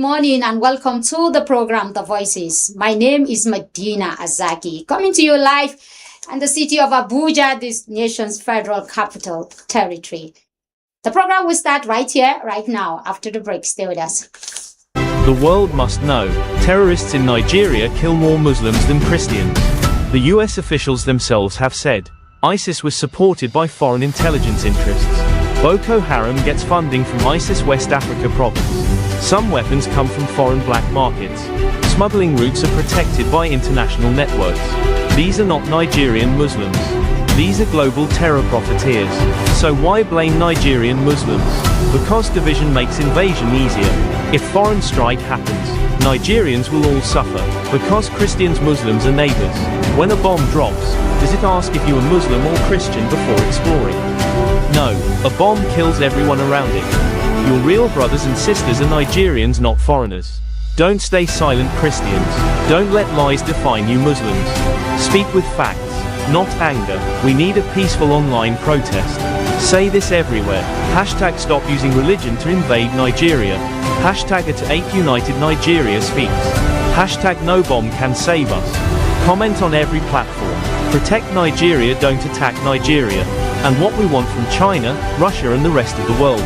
morning and welcome to the program, The Voices. My name is Medina Azaki, coming to you live in the city of Abuja, this nation's federal capital territory. The program will start right here, right now, after the break. Stay with us. The world must know, terrorists in Nigeria kill more Muslims than Christians. The US officials themselves have said, ISIS was supported by foreign intelligence interests. Boko Haram gets funding from ISIS West Africa province. Some weapons come from foreign black markets. Smuggling routes are protected by international networks. These are not Nigerian Muslims. These are global terror profiteers. So why blame Nigerian Muslims? Because division makes invasion easier. If foreign strike happens, Nigerians will all suffer. Because Christians, Muslims are neighbors. When a bomb drops, does it ask if you are Muslim or Christian before exploring? No, a bomb kills everyone around it. Your real brothers and sisters are Nigerians, not foreigners. Don't stay silent, Christians. Don't let lies define you, Muslims. Speak with facts, not anger. We need a peaceful online protest. Say this everywhere. Hashtag stop using religion to invade Nigeria. Hashtag #8 United Nigeria speaks. Hashtag no bomb can save us. Comment on every platform. Protect Nigeria, don't attack Nigeria. And what we want from China, Russia and the rest of the world.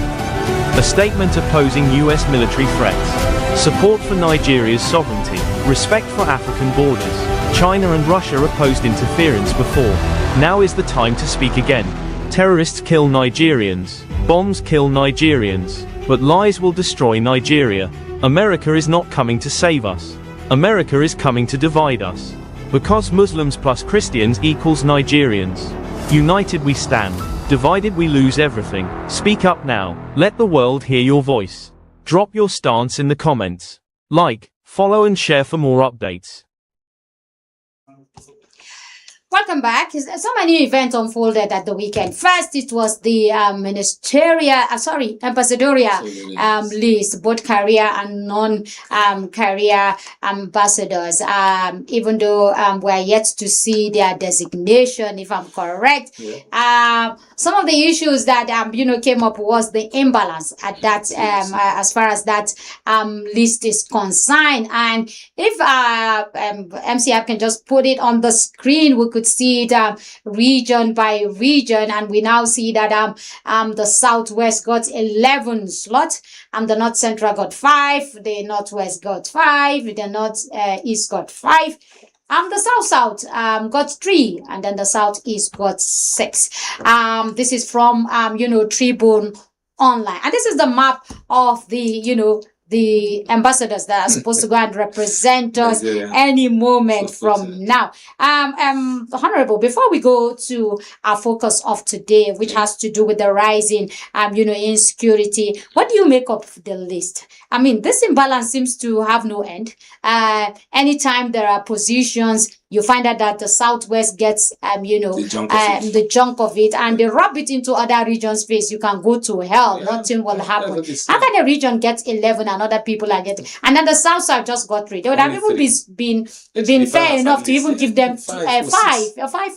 A statement opposing US military threats. Support for Nigeria's sovereignty. Respect for African borders. China and Russia opposed interference before. Now is the time to speak again. Terrorists kill Nigerians. Bombs kill Nigerians. But lies will destroy Nigeria. America is not coming to save us. America is coming to divide us. Because Muslims plus Christians equals Nigerians. United we stand. Divided we lose everything. Speak up now. Let the world hear your voice. Drop your stance in the comments. Like, follow and share for more updates. Welcome back. So many events unfolded at the weekend. First, it was the ambassadorial list, both career and non-career ambassadors. Even though we're yet to see their designation, if I'm correct. Yeah. Some of the issues that came up was the imbalance at that as far as that list is concerned. And if MCF can just put it on the screen, we could see it region by region, and we now see that the Southwest got 11 slots, the North Central got 5, the Northwest got 5, the Northeast got 5. The South got 3, and then the Southeast got 6. This is from Tribune Online, and this is the map of the ambassadors that are supposed to go and represent us any moment from now. Honorable, before we go to our focus of today, which has to do with the rising, insecurity, what do you make of the list? I mean, this imbalance seems to have no end. Anytime there are positions, you find out that the Southwest gets, the junk of it, and they rub it into other regions' face. You can go to hell. Nothing will happen. How can a region get 11 and other people are getting? And then the South just got 3. They would have even been fair enough to even give them 5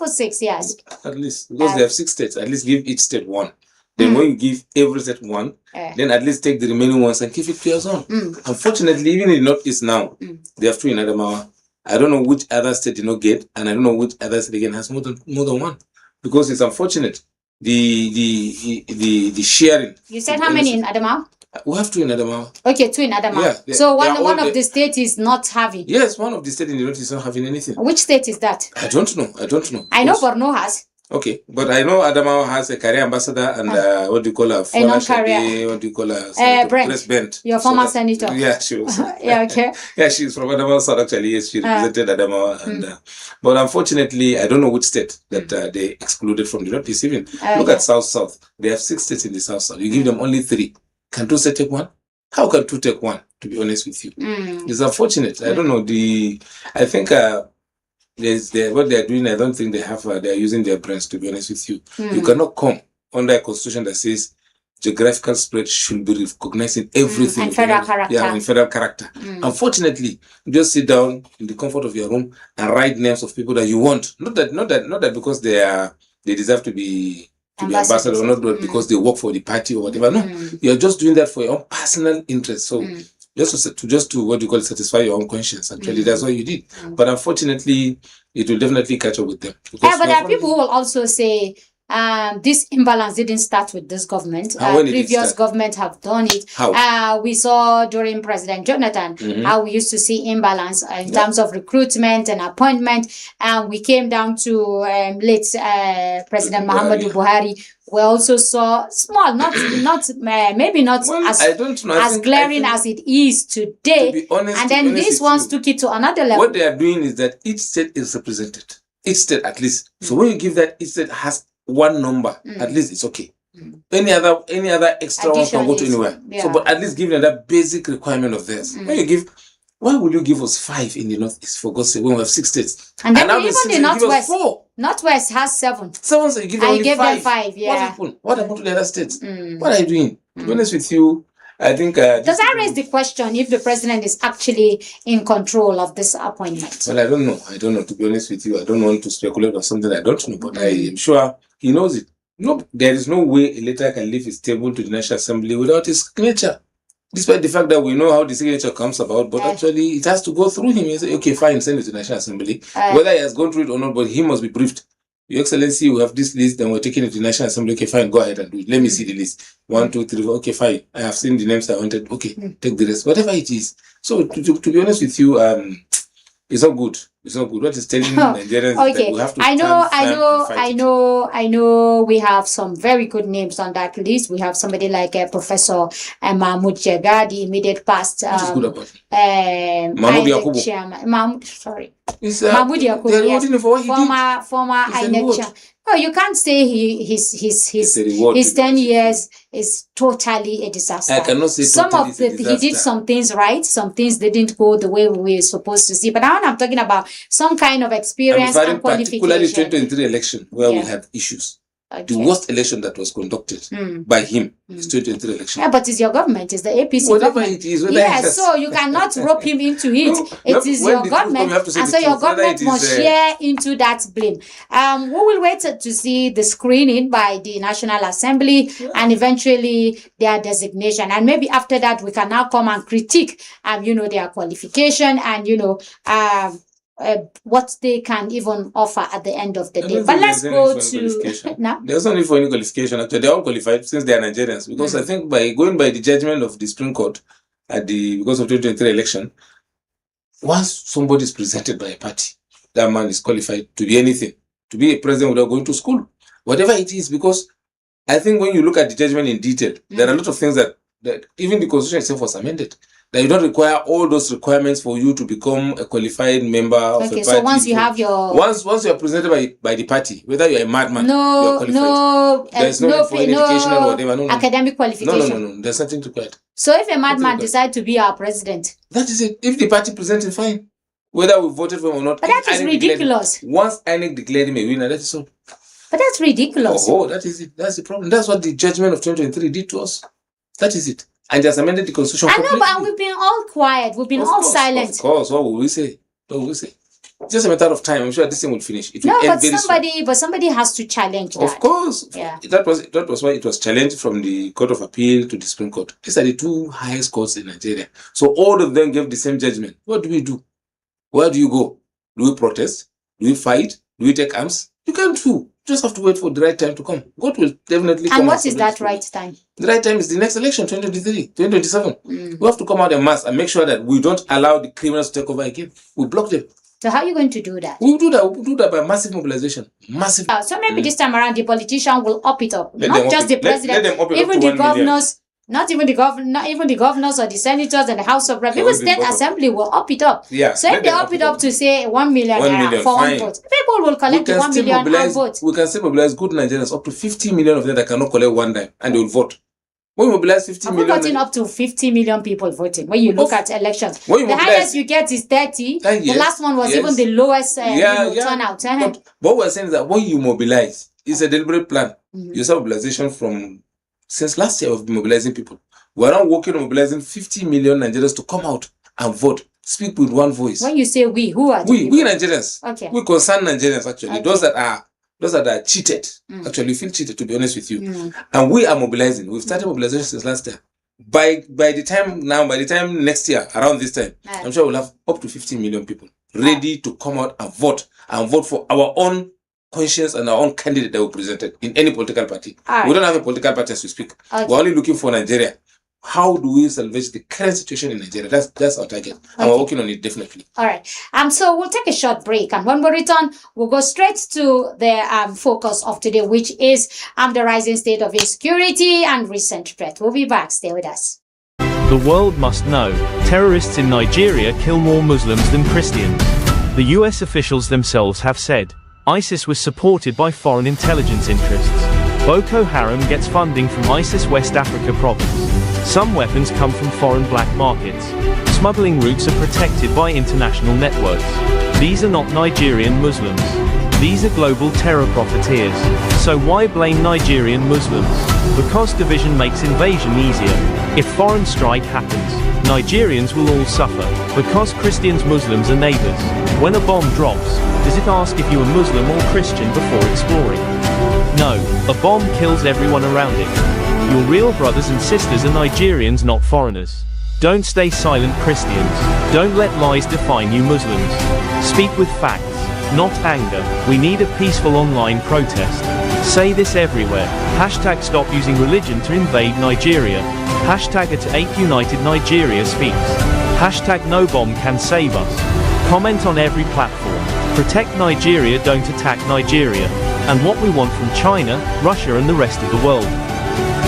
or 6, yes. At least, because they have 6 states, at least give each state 1. Then when you give every state 1, then at least take the remaining ones and give it to your zone. Unfortunately, even in Northeast now, they have 2 in Adamawa. I don't know which other state did not get, and I don't know which other state again has more than 1, because it's unfortunate the sharing. You said how many in Adamawa? We have 2 in Adamawa. Okay, 2 in Adamawa. Yeah, so one of the states is not having. Yes, one of the states in the north is not having anything. Which state is that? I don't know. I know Borno has. Okay, but I know Adamawa has a career ambassador and what do you call her? A non-career. What do you call her? Brent. Your former senator. Yeah, she was. Yeah, okay. Yeah, she's from Adamawa South actually. Yes, she represented Adamawa. And, but unfortunately, I don't know which state that they excluded from the Northeast even. Look at South. They have 6 states in the South. You give them only 3. Can 2 states take 1? How can 2 take 1, to be honest with you? It's unfortunate. I don't know. I think what they're doing, I don't think they have, they're using their brains, to be honest with you. You cannot come under a constitution that says geographical spread should be recognized in everything. And federal character. Yeah, in federal character. Unfortunately, you just sit down in the comfort of your room and write names of people that you want. Not that because they deserve to be ambassador or not because they work for the party or whatever. No, you're just doing that for your own personal interest. So just to what you call satisfy your own conscience. Actually, that's what you did. But unfortunately, it will definitely catch up with them. Yeah, but there are people who will also say this imbalance didn't start with this government. Previous government have done it. How? We saw during President Jonathan how we used to see imbalance in terms of recruitment and appointment. And we came down to late President Muhammadu Buhari. We also saw small, maybe not as glaring as it is today. To be honest, and then these ones took it to another level. What they are doing is that each state is represented. Each state at least. So when you give that, each state has one number, at least it's okay. Any other extra one can go to anywhere. Yeah. So, but at least give them that basic requirement of theirs. When you give, why would you give us 5 in the Northeast, for God's sake, when we have 6 states? And then now even the Northwest. Northwest has 7. 7, so you give them only 5. Them 5. Yeah. What happened? What happened to the other states? What are you doing? To be honest with you, I think. Does that raise the question if the president is actually in control of this appointment? Well, I don't know. To be honest with you, I don't want to speculate on something I don't know, but I am sure he knows it. No, there is no way a letter can leave his table to the National Assembly without his signature. Despite the fact that we know how the signature comes about, but actually it has to go through him. You say, okay, fine, send it to the National Assembly. Whether he has gone through it or not, but he must be briefed. Your Excellency, we have this list, then we're taking it to the National Assembly. Okay, fine, go ahead and do it. Let me see the list. 1, 2, 3, 4. Okay, fine. I have seen the names I wanted. Okay, take the rest. Whatever it is. So, to be honest with you, it's not good. It's not good. What is telling Nigerians that we have to I know we have some very good names on that list. We have somebody like Professor Mahmoud Jega, the immediate past Mahmoud Yakubu. Mahmoud Yakubu, yes. Former INEC chairman. No, you can't say his 10 years is totally a disaster. I cannot say he did some things right, some things didn't go the way we were supposed to see. But now I'm talking about some kind of experience and qualification. Particularly 2023 election where we have issues. Okay. The worst election that was conducted by him is 2023 election. Yeah, but it's your government, it's the APC whatever government. It is. So you cannot rope him into it. It is your government, and so your government must share into that blame. We will wait to see the screening by the National Assembly and eventually their designation. And maybe after that, we can now come and critique, their qualification and, what they can even offer at the end of the day. But let's go to now. There's no need for any qualification. Actually, they're all qualified since they are Nigerians. Because I think by going by the judgment of the Supreme Court because of 2023 election, once somebody is presented by a party, that man is qualified to be anything, to be a president without going to school, whatever it is. Because I think when you look at the judgment in detail, there are a lot of things that even the Constitution itself was amended. That you don't require all those requirements for you to become a qualified member of a party. So once you have your... Once you are presented by the party, whether you're a madman, you're qualified. There's no need for any educational or whatever. No. Academic qualification. No. There's nothing required. So if a madman decides to be our president... That is it. If the party presents it, fine. Whether we voted for him or not. But that is ridiculous. Once INEC declared him a winner, that is all. But that's ridiculous. Oh, that is it. That's the problem. That's what the judgment of 2023 did to us. That is it. And just amended the Constitution. I know, but we've been all quiet. We've been all silent. Of course. What will we say? It's just a matter of time. I'm sure this thing will finish. It will end very soon. But somebody has to challenge that. Of course. Yeah. That was why it was challenged from the Court of Appeal to the Supreme Court. These are the 2 highest courts in Nigeria. So all of them gave the same judgment. What do we do? Where do you go? Do we protest? Do we fight? Do we take arms? You can't do. You just have to wait for the right time to come. God will definitely come. And what is that right time? The right time is the next election, 2023, 2027. We have to come out en masse and make sure that we don't allow the criminals to take over again. We block them. So how are you going to do that? We'll do that by massive mobilization. Massive. So maybe this time around the politician will up it up. Not just the president, even the governors. Not even the governors or the senators and the House of Reps. Even state assembly will up it up. Yeah, so if they up it up to say 1 million for one vote, people will collect 1 million and vote. We can still mobilize good Nigerians, up to 50 million of them that cannot collect 1 dime, and they will vote. When we mobilize 50 million... I've gotten up to 50 million people voting. When you look at elections, the highest you get is 30. The last one was even the lowest turnout. But what we're saying is that when you mobilize, it's a deliberate plan. You saw mobilization from... Since last year, we've been mobilizing people. We're now working on mobilizing 50 million Nigerians to come out and vote. Speak with one voice. When you say we, who are we Nigerians. Okay. We concerned Nigerians, actually. Okay. Those that are cheated. Actually, feel cheated, to be honest with you. And we are mobilizing. We've started mobilization since last year. by the time next year, around this time, I'm sure we'll have up to 50 million people ready to come out and vote for our own conscience and our own candidate that we presented in any political party. We don't have a political party as we speak. We're only looking for Nigeria. How do we salvage the current situation in Nigeria? That's our target. And we're working on it, definitely. All right. So we'll take a short break, and when we return, we'll go straight to the focus of today, which is the rising state of insecurity and recent threat. We'll be back. Stay with us. The world must know, terrorists in Nigeria kill more Muslims than Christians. The US officials themselves have said, ISIS was supported by foreign intelligence interests. Boko Haram gets funding from ISIS West Africa province. Some weapons come from foreign black markets. Smuggling routes are protected by international networks. These are not Nigerian Muslims. These are global terror profiteers. So why blame Nigerian Muslims? Because division makes invasion easier. If foreign strike happens, Nigerians will all suffer. Because Christians, Muslims are neighbors. When a bomb drops, does it ask if you are Muslim or Christian before exploring? No, a bomb kills everyone around it. Your real brothers and sisters are Nigerians, not foreigners. Don't stay silent, Christians. Don't let lies define you, Muslims. Speak with facts, not anger. We need a peaceful online protest. Say this everywhere. Hashtag stop using religion to invade Nigeria. Hashtag at 8 United Nigeria speaks. Hashtag no bomb can save us. Comment on every platform. Protect Nigeria, don't attack Nigeria. And what we want from China, Russia and the rest of the world.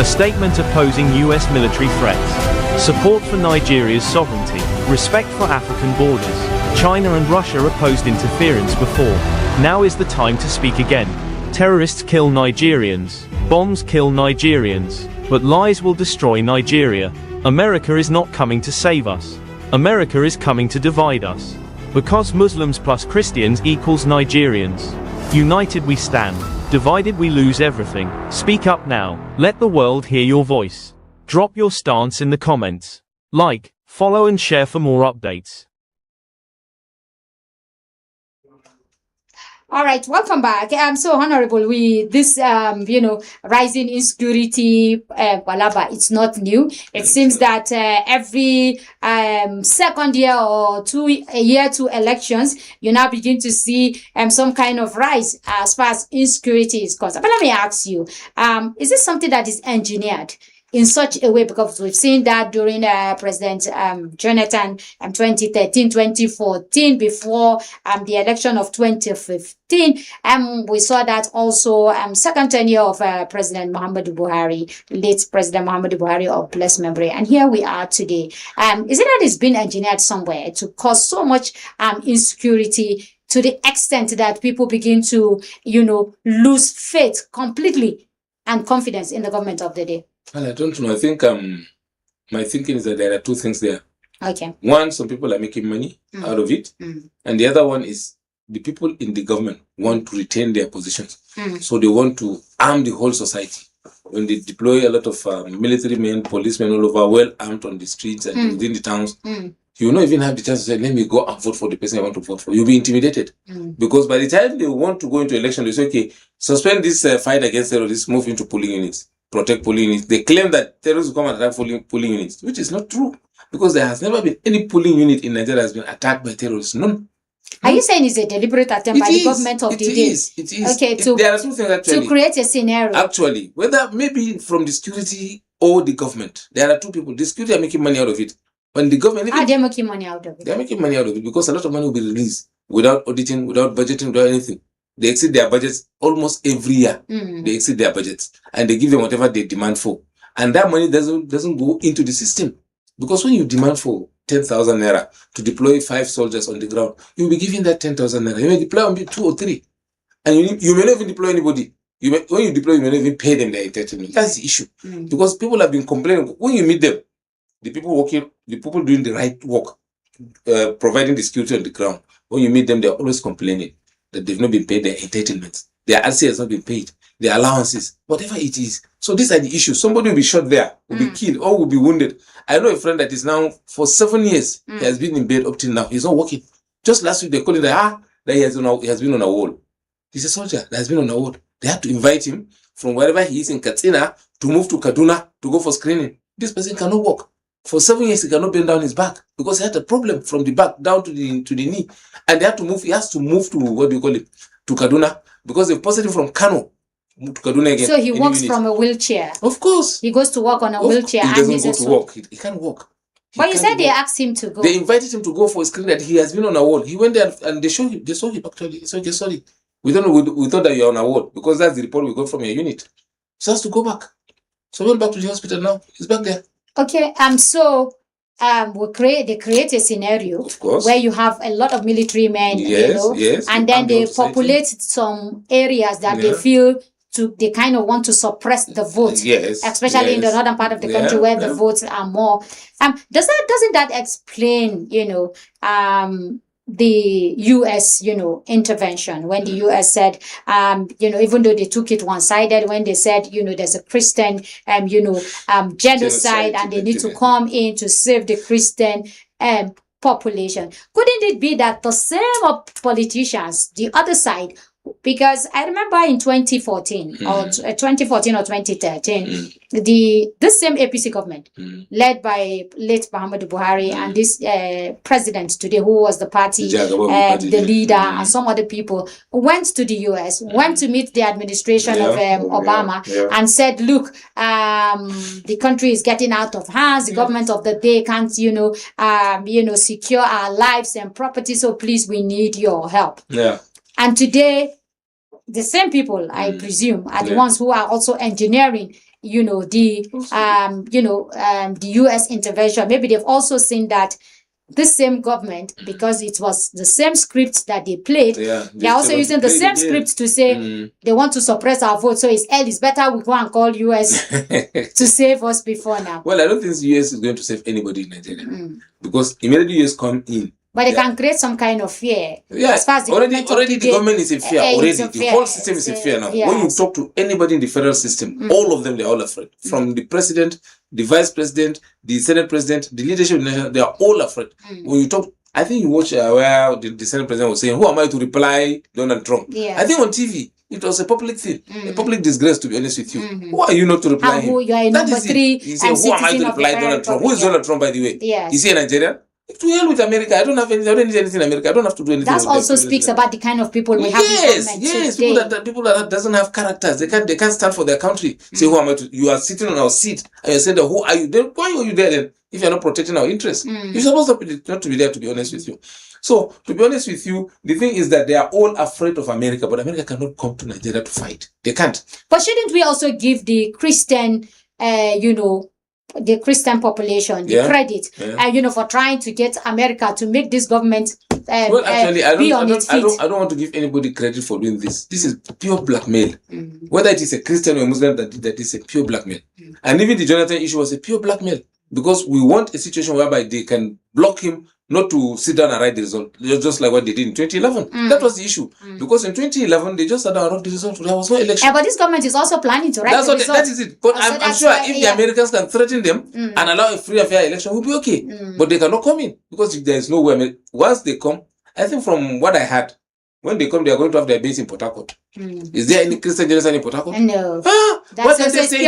A statement opposing US military threats. Support for Nigeria's sovereignty. Respect for African borders. China and Russia opposed interference before. Now is the time to speak again. Terrorists kill Nigerians. Bombs kill Nigerians. But lies will destroy Nigeria. America is not coming to save us. America is coming to divide us. Because Muslims plus Christians equals Nigerians. United we stand. Divided we lose everything. Speak up now. Let the world hear your voice. Drop your stance in the comments. Like, follow and share for more updates. All right, welcome back. So honorable, this rising insecurity, Balaba, it's not new. It seems that every second year or a year to elections, you now begin to see some kind of rise as far as insecurity is concerned. But let me ask you, is this something that is engineered in such a way? Because we've seen that during President Jonathan 2013, 2014, before the election of 2015. We saw that also second tenure of President Muhammadu Buhari, late President Muhammadu Buhari of blessed memory. And here we are today. Is it that it's been engineered somewhere to cause so much insecurity to the extent that people begin to, lose faith completely and confidence in the government of the day? Well, I don't know. I think my thinking is that there are two things there. Okay. One, some people are making money out of it. And the other one is the people in the government want to retain their positions. So they want to arm the whole society. When they deploy a lot of military men, policemen all over, well armed on the streets and within the towns, you will not even have the chance to say, let me go and vote for the person I want to vote for. You'll be intimidated. Because by the time they want to go into election, they say, okay, suspend this fight against terrorists, move into polling units, protect polling units. They claim that terrorists will come and attack polling units, which is not true. Because there has never been any polling unit in Nigeria that has been attacked by terrorists. None. Are you saying it's a deliberate attempt by the government of the day? It is. Okay, there are two things actually. To create a scenario. Actually, whether maybe from the security or the government, there are two people. The security are making money out of it. When the government... they're making money out of it? They're making money out of it because a lot of money will be released without auditing, without budgeting, without anything. They exceed their budgets almost every year. They exceed their budgets. And they give them whatever they demand for. And that money doesn't go into the system. Because when you demand for 10,000 naira to deploy 5 soldiers on the ground, you'll be giving that 10,000 naira. You may deploy only 2 or 3. And you may not even deploy anybody. When you deploy, you may not even pay them their entitlement. That's the issue. Because people have been complaining. When you meet them, the people doing the right work, providing the security on the ground, when you meet them, they're always complaining that they've not been paid their entitlements. Their RC has not been paid. Their allowances, whatever it is. So these are the issues. Somebody will be shot there, will be killed, or will be wounded. I know a friend that is now, for 7 years, he has been in bed up till now. He's not working. Just last week, they called him that he has been on a wall. He's a soldier that has been on a wall. They had to invite him from wherever he is in Katsina to move to Kaduna to go for screening. This person cannot walk. For 7 years, he cannot bend down his back because he had a problem from the back down to the knee. And they had to move. He has to move to, what do you call it, to Kaduna, because they've posted him from Kano to Kaduna again. So he walks from a wheelchair. Of course. He goes to work on a wheelchair. He doesn't go to work. He can't walk. But you said they asked him to go. They invited him to go for a screen that he has been on a wall. He went there and they saw him actually. He said, okay, sorry. We thought that you're on a ward because that's the report we got from your unit. So he has to go back. So he went back to the hospital now. He's back there. Okay, they create a scenario where you have a lot of military men, and then they populate some areas that they feel they kind of want to suppress the vote, especially in the northern part of the country where the votes are more. Doesn't that explain, the U.S., intervention when the U.S. said, even though they took it one-sided, when they said, there's a Christian, genocide and they need to come in to save the Christian population. Couldn't it be that the same politicians, the other side, because I remember in 2014 or 2013, this same APC government, led by late Muhammadu Buhari and this president today, who was the party, the leader, and some other people, went to the US, went to meet the administration of Obama, and said, look, the country is getting out of hands. The government of the day can't, secure our lives and property. So please, we need your help. And today, the same people, I presume, are the ones who are also engineering, the U.S. intervention. Maybe they've also seen that this same government, because it was the same script that they played, they're also using the same script to say they want to suppress our vote. So it's better we go and call U.S. to save us before now. Well, I don't think the U.S. is going to save anybody in Nigeria because immediately U.S. come in. But they can create some kind of fear. As far as the already the government is in fear. The whole system is in fear now. When you talk to anybody in the federal system, all of them, they're all afraid. From the president, the vice president, the senate president, the leadership, they are all afraid. When you talk, I think you watch where the senate president was saying, who am I to reply Donald Trump? I think on TV, it was a public thing, a public disgrace, to be honest with you. Who are you not to reply him? You are number 3. He said, who am I to reply Donald Trump? Who is Donald Trump, by the way? Is he a Nigerian? To hell with America. I don't need anything in America. I don't have to do anything. That also speaks about the kind of people we have in government today. People that doesn't have characters. They can't stand for their country. Say, who am I to? You are sitting on our seat and you say, who are you? Then why are you there then? If you're not protecting our interests, you're supposed not to be there. To be honest with you. So, to be honest with you, the thing is that they are all afraid of America, but America cannot come to Nigeria to fight. They can't. But shouldn't we also give the Christian, the Christian population the credit, for trying to get America to make this government well, actually, I don't want to give anybody credit for doing this. This is pure blackmail. Whether it is a Christian or a Muslim that is a pure blackmail. And even the Jonathan issue was a pure blackmail because we want a situation whereby they can block him not to sit down and write the result, just like what they did in 2011. That was the issue. Because in 2011, they just sat down and wrote the result. There was no election. But this government is also planning to write the result. That is it. But I'm sure if the Americans can threaten them and allow a free and fair election, we'll be okay. But they cannot come in because there is no way. Once they come, I think from what I heard, when they come, they are going to have their base in Port Harcourt. Is there any Christian genocide in Port Harcourt? No. What can they say?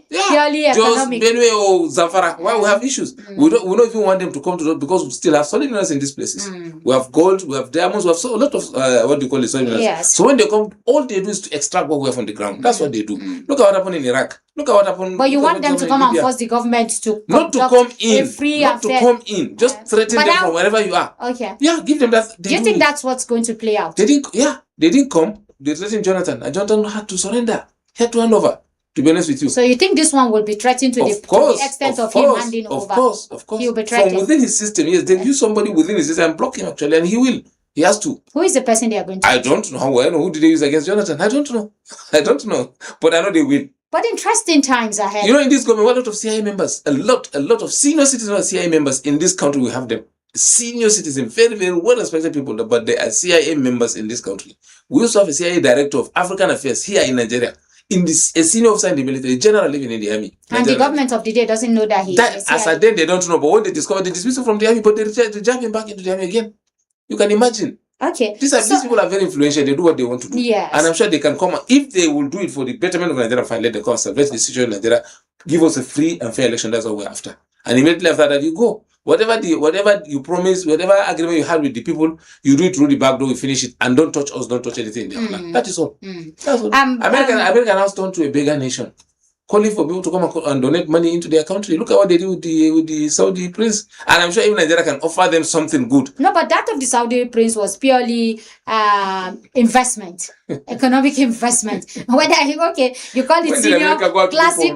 Purely economic. Just Benue or Zamfara. Why we have issues? We don't even want them to come to those because we still have solid minerals in these places. We have gold, we have diamonds, we have a lot of what do you call it, solid minerals. So when they come, all they do is to extract what we have from the ground. That's what they do. Look at what happened in Iraq. Look at what happened. But you want them to come and force the government to not to come in, not to come in. Just threaten them from wherever you are. Okay. Yeah, give them that. Do you think that's what's going to play out? They didn't come. They threatened Jonathan, and Jonathan had to surrender. He had to hand over. To be honest with you. So you think this one will be threatened to the extent of him handing over? Of course. He will be threatened. From within his system, yes. They'll use somebody within his system and block him actually, and he will. He has to. Who is the person they are going to I don't know. Who did they use against Jonathan? I don't know. But I know they will. But interesting times ahead. In this government, a lot of CIA members, a lot of senior citizens CIA members in this country, we have them. Senior citizens, very, very well-respected people, but they are CIA members in this country. We also have a CIA director of African Affairs here in Nigeria. A senior officer in the military, general living in the army. And the government of the day doesn't know that he is. As at then, they don't know. But when they discover, they dismiss him from the army, but they jab him back into the army again. You can imagine. Okay. These people are very influential. They do what they want to do. Yes. And I'm sure they can come. If they will do it for the betterment of Nigeria, fine, let them come salvage the situation in Nigeria. Give us a free and fair election. That's what we're after. And immediately after that, you go. Whatever you promise, whatever agreement you had with the people, you do it through the back door, you finish it, and don't touch us, don't touch anything in their land. That is all. That's all. America has turned to a beggar nation, calling for people to come and donate money into their country. Look at what they do with the Saudi prince. And I'm sure even Nigeria can offer them something good. No, but that of the Saudi prince was purely investment, economic investment. Whether you call it senior, classy.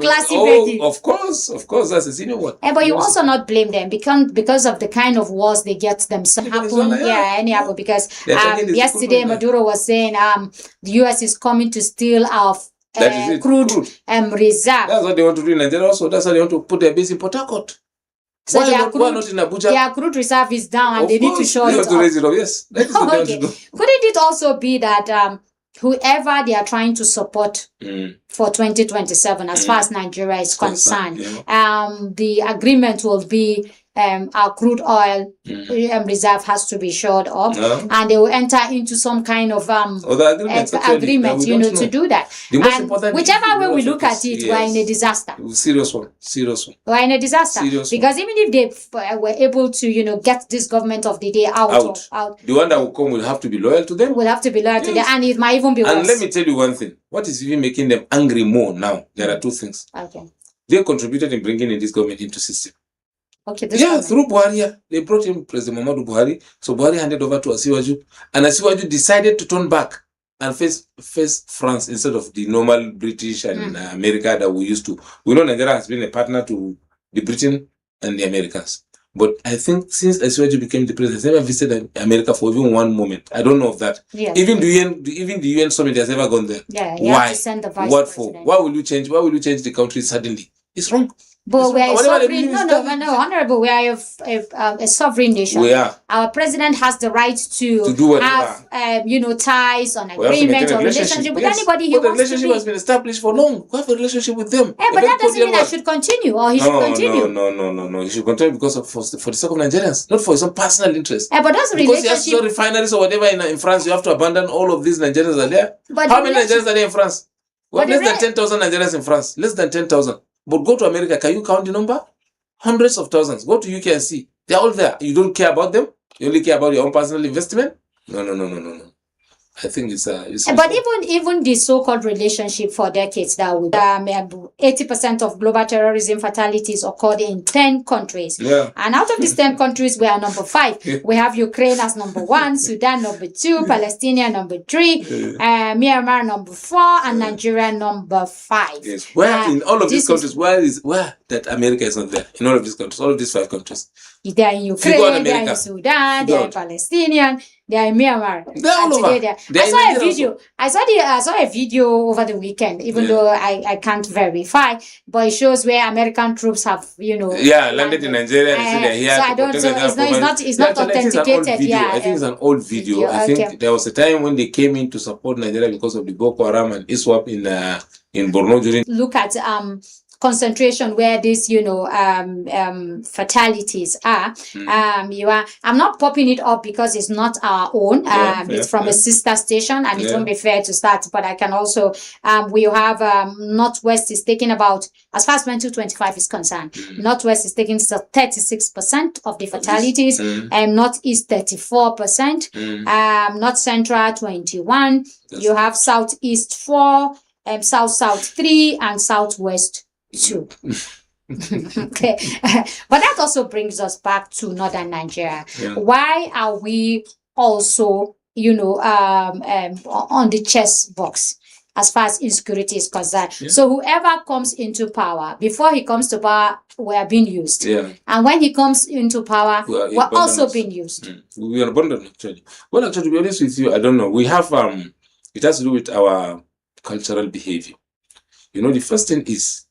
Of course, that's a senior one. But you also not blame them because of the kind of wars they get themselves happen. Anyhow, because yesterday Maduro was saying the US is coming to steal our crude reserve. That's what they want to do in Nigeria also. That's how they want to put their base in Port Harcourt. So why not in Abuja? Their crude reserve is down and they need to show it to raise it up. Yes. That is what they want to do. Couldn't it also be that whoever they are trying to support for 2027, as far as Nigeria is concerned, the agreement will be our crude oil reserve has to be shored up, and they will enter into some kind of agreement, to do that. The most important, whichever way we look at it, we're in a disaster. Serious one. We're in a disaster because even if they were able to, get this government of the day out, the one that will come will have to be loyal to them. Will have to be loyal to them, and it might even be worse. And let me tell you one thing: what is even making them angry more now? There are two things. Okay. They contributed in bringing in this government into system. Okay, through Buhari, they brought in President Muhammadu Buhari. So Buhari handed over to Asiwaju, and Asiwaju decided to turn back and face France instead of the normal British and America that we used to. We know Nigeria has been a partner to the Britain and the Americans. But I think since Asiwaju became the president, he never visited America for even one moment. I don't know of that. Yeah. Even the UN summit has never gone there. Yeah. Why? Send the vice what president. for? Why will you change the country suddenly? It's wrong. But we are a sovereign. No, honorable. We are a sovereign nation. We are. Our president has the right to do whatever. Have ties on agreement or relationship with anybody he wants to be. The relationship has been established for long. We have a relationship with them. But that doesn't mean I should continue or he should continue. No. He should continue because for the sake of Nigerians, not for his own personal interest. But that's because he has to refineries or whatever in France, you have to abandon all of these Nigerians are there. But how many Nigerians are there in France? We have less than 10,000 Nigerians in France. Less than 10,000. But go to America, can you count the number? Hundreds of thousands. Go to UK and see. They're all there. You don't care about them? You only care about your own personal investment? No. I think it's but even the so-called relationship for decades that we 80% of global terrorism fatalities occurred in 10 countries. Yeah. And out of these 10 countries, we are number 5. We have Ukraine as number 1, Sudan number 2, Palestine number 3, Myanmar number 4, and Nigeria number 5. Yes. Where in all of these countries, where that America is not there? In all of these countries, all of these 5 countries. They are in Ukraine, they are in Sudan, they are in Palestinian, they are in Myanmar. They're all over. I saw a video over the weekend, even though I can't verify, but it shows where American troops have, landed in Nigeria and they're here. So I don't know, it's not authenticated. I think it's an old video. I think there was a time when they came in to support Nigeria because of the Boko Haram and ISWAP in Borno during. Look at concentration where these fatalities are. I'm not popping it up because it's not our own. It's from a sister station and it won't be fair to start, but I can also we have Northwest is taking about, as far as 2025 is concerned, Northwest is taking 36% of the fatalities, Northeast 34%, North Central 21%, you have Southeast 4%, South 3, and Southwest 2. Okay. But that also brings us back to Northern Nigeria. Why are we also, on the chess box as far as insecurity is concerned? So whoever comes into power, before he comes to power, we are being used. And when he comes into power, we're also being used. We are abundant, actually. Well, actually, to be honest with you, I don't know. We have, it has to do with our cultural behavior. The first thing is,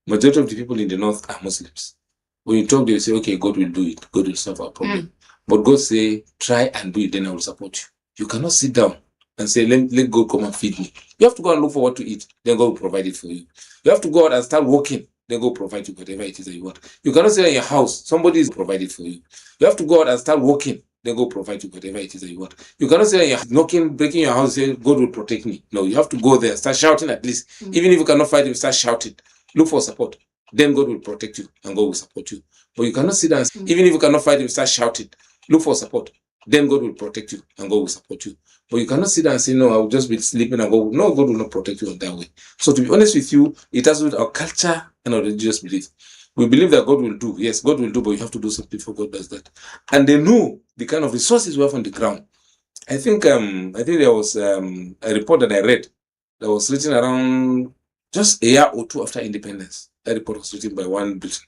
majority of the people in the north are Muslims. When you talk, they say, okay, God will do it. God will solve our problem. But God say, try and do it, then I will support you. You cannot sit down and say, let God come and feed me. You have to go and look for what to eat, then God will provide it for you. You have to go out and start working, then God will provide you whatever it is that you want. You cannot sit in your house, somebody is provided for you. You have to go out and start working, then go provide you whatever it is that you want. You cannot say you're knocking, breaking your house, say God will protect me. No, you have to go there, start shouting at least. Even if you cannot fight him, start shouting. Look for support. Then God will protect you and God will support you. But you cannot sit down, even if you cannot fight him, start shouting. Look for support. Then God will protect you and God will support you. But you cannot sit down and say, no, I'll just be sleeping and go. No, God will not protect you in that way. So to be honest with you, it has to do with our culture and our religious belief. We believe that God will do. Yes, God will do, but you have to do something before God does that. And they know the kind of resources we have on the ground. I think there was a report that I read that was written around just a year or two after independence. That report was written by one Britain,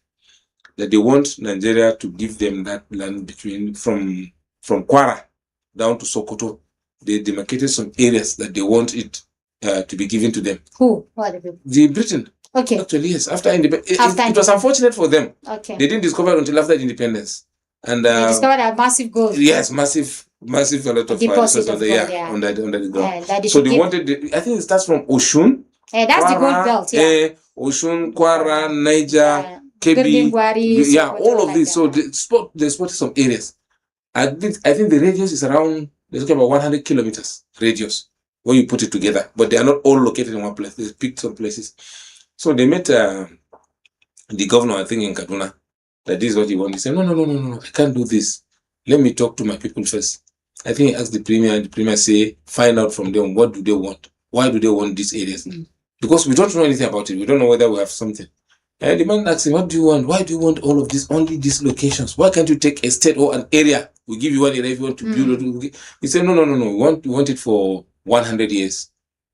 that they want Nigeria to give them that land from Kwara down to Sokoto. They demarcated some areas that they want it to be given to them. Who? What are the people? The Britain. Okay. Actually, yes. After independence, it was unfortunate for them. Okay. They didn't discover it until after independence, and they discovered a massive gold. Yes, massive a lot of resources on the ground. So they wanted. I think it starts from Oshun. That's Kwara, the gold belt. Yeah. Oshun, Kwara, Niger, Kebbi. Yeah, all of this. So they spotted some areas. I think the radius is around. They're talking about 100 kilometers radius when you put it together, but they are not all located in one place. They picked some places. So they met the governor, I think in Kaduna, that this is what he wants. He said, no, I can't do this. Let me talk to my people first. I think he asked the premier, and the premier say, find out from them, what do they want? Why do they want these areas? Because we don't know anything about it. We don't know whether we have something. And the man asked him, what do you want? Why do you want all of this, only these locations? Why can't you take a state or an area? We give you one area if you want to build. He said, no. We want it for 100 years.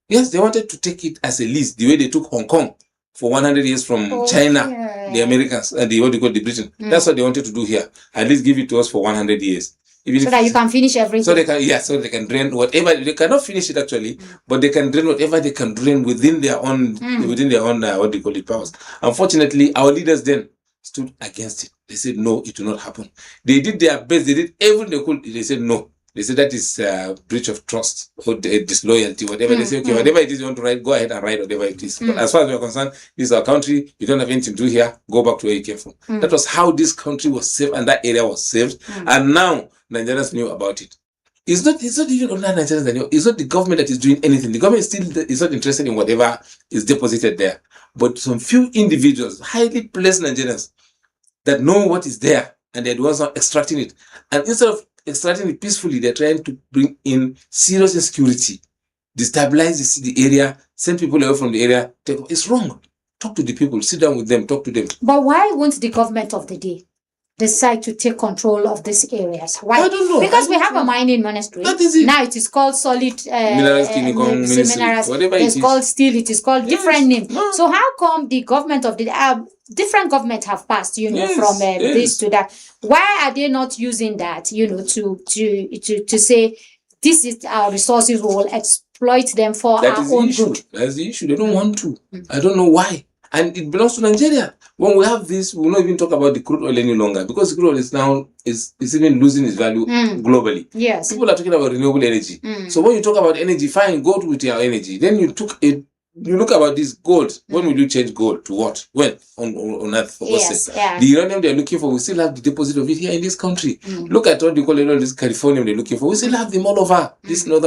Yes, they wanted to take it as a lease, the way they took Hong Kong for 100 years from China, the Americans, and the Britain. That's what they wanted to do here. At least give it to us for 100 years. So that you can finish everything. So they can drain whatever. They cannot finish it actually, but they can drain whatever they can drain within their own powers. Unfortunately, our leaders then stood against it. They said, no, it will not happen. They did their best. They did everything they could. They said, no. They said that is breach of trust or disloyalty, whatever. They say, okay, whatever it is you want to write, go ahead and write whatever it is. But as far as we are concerned, this is our country. You don't have anything to do here. Go back to where you came from. That was how this country was saved and that area was saved. And now Nigerians knew about it. It's not even ordinary Nigerians that knew. It's not the government that is doing anything. The government still is not interested in whatever is deposited there. But some few individuals, highly placed Nigerians, that know what is there and they're the ones not extracting it. And instead of extracting it peacefully, they're trying to bring in serious insecurity, destabilize the area, send people away from the area. It's wrong. Talk to the people, sit down with them, talk to them. But why won't the government of the day decide to take control of these areas? Why? I don't know. Because we have a mining ministry. That is it. Now it is called solid minerals, whatever it's called steel. It is called different name. No. So how come the government of the different governments have passed, from this to that? Why are they not using that, to say this is our resources, we will exploit them for our own good? That's the issue. They don't want to. I don't know why. And it belongs to Nigeria. When we have this, we will not even talk about the crude oil any longer, because the crude oil is now is even losing its value globally. Yes. People are talking about renewable energy. So when you talk about energy, fine, go with your energy. Then you look about this gold. When will you change gold to what? When? On earth, for God's sake. The uranium they're looking for, we still have the deposit of it here in this country. Look at what they call it, all this Californium they're looking for. We still have them all over this northern